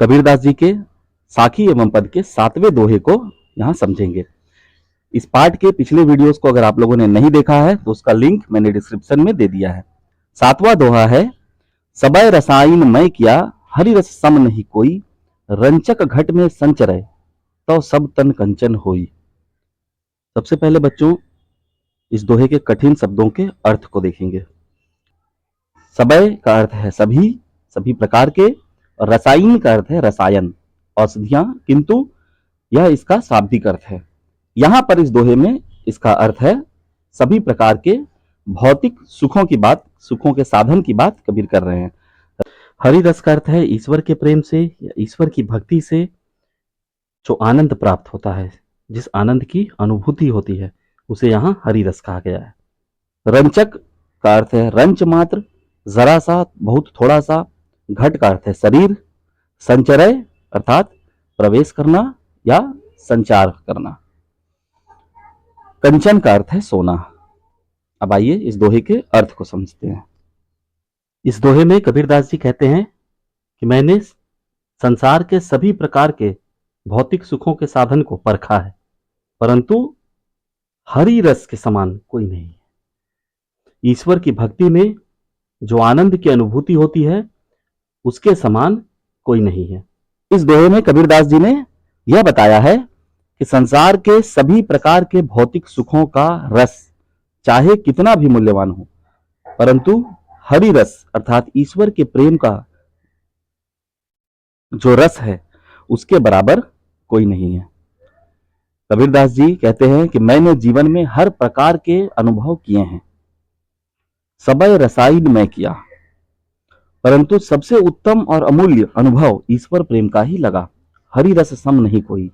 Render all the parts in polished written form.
कबीरदास जी के साखी एवं पद के 7वें दोहे को यहाँ समझेंगे। इस पाठ के पिछले वीडियोस को अगर आप लोगों ने नहीं देखा है तो उसका लिंक मैंने डिस्क्रिप्शन में दे दिया है। 7वां दोहा है, सबय रसायन मय किया, हरि रस सम नहीं कोई, रंचक घट में संचरय, तो सब तन कंचन होई। सबसे पहले बच्चों इस दोहे के कठिन शब्दों के अर्थ को देखेंगे। सबय का अर्थ है सभी, सभी प्रकार के, और रसायन का अर्थ है रसायन, औषधियां, किंतु यह इसका शाब्दिक अर्थ है। यहां पर इस दोहे में इसका अर्थ है सभी प्रकार के भौतिक सुखों की बात, सुखों के साधन की बात कबीर कर रहे हैं। हरि रस का अर्थ है ईश्वर के प्रेम से या ईश्वर की भक्ति से जो आनंद प्राप्त होता है, जिस आनंद की अनुभूति होती है, उसे यहाँ हरि रस कहा गया है। रंचक का अर्थ है रंच मात्र, जरा सा, बहुत थोड़ा सा। घट का अर्थ है शरीर। संचरय अर्थात प्रवेश करना या संचार करना। कंचन का अर्थ है सोना। अब आइए इस दोहे के अर्थ को समझते हैं। इस दोहे में कबीरदास जी कहते हैं कि मैंने संसार के सभी प्रकार के भौतिक सुखों के साधन को परखा है, परंतु हरि रस के समान कोई नहीं है। ईश्वर की भक्ति में जो आनंद की अनुभूति होती है, उसके समान कोई नहीं है। इस दोहे में कबीरदास जी ने यह बताया है कि संसार के सभी प्रकार के भौतिक सुखों का रस चाहे कितना भी मूल्यवान हो, परंतु हरि रस अर्थात ईश्वर के प्रेम का जो रस है उसके बराबर कोई नहीं है। कबीरदास जी कहते हैं कि मैंने जीवन में हर प्रकार के अनुभव किए हैं, सबय रसायन में किया, परंतु सबसे उत्तम और अमूल्य अनुभव ईश्वर प्रेम का ही लगा। हरि रस सम नहीं कोई,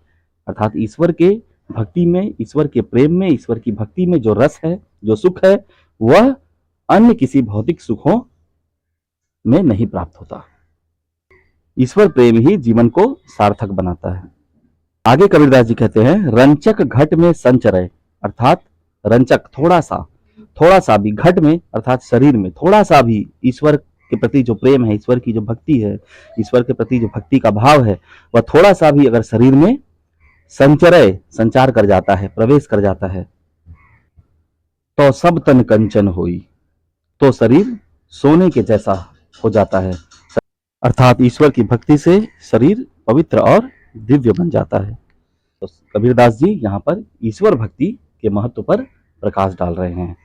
अर्थात ईश्वर के भक्ति में, ईश्वर के प्रेम में, ईश्वर की भक्ति में जो रस है, जो सुख है, वह अन्य किसी भौतिक सुखों में नहीं प्राप्त होता। ईश्वर प्रेम ही जीवन को सार्थक बनाता है। आगे कबीरदास जी कहते हैं, रंचक घट में संचरय, अर्थात रंचक थोड़ा सा भी, घट में अर्थात शरीर में थोड़ा सा भी ईश्वर के प्रति जो प्रेम है, ईश्वर की जो भक्ति है, ईश्वर के प्रति जो भक्ति का भाव है, वह थोड़ा सा भी अगर शरीर में संचरय, संचार कर जाता है, प्रवेश कर जाता है, तो सब तन कंचन होई, तो शरीर सोने के जैसा हो जाता है। अर्थात ईश्वर की भक्ति से शरीर पवित्र और दिव्य बन जाता है। तो कबीरदास जी यहाँ पर ईश्वर भक्ति के महत्व पर प्रकाश डाल रहे हैं।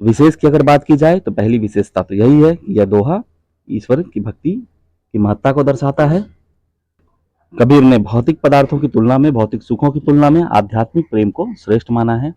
विशेष की अगर बात की जाए तो पहली विशेषता तो यही है कि यह दोहा ईश्वर की भक्ति की महत्ता को दर्शाता है। कबीर ने भौतिक पदार्थों की तुलना में, भौतिक सुखों की तुलना में आध्यात्मिक प्रेम को श्रेष्ठ माना है।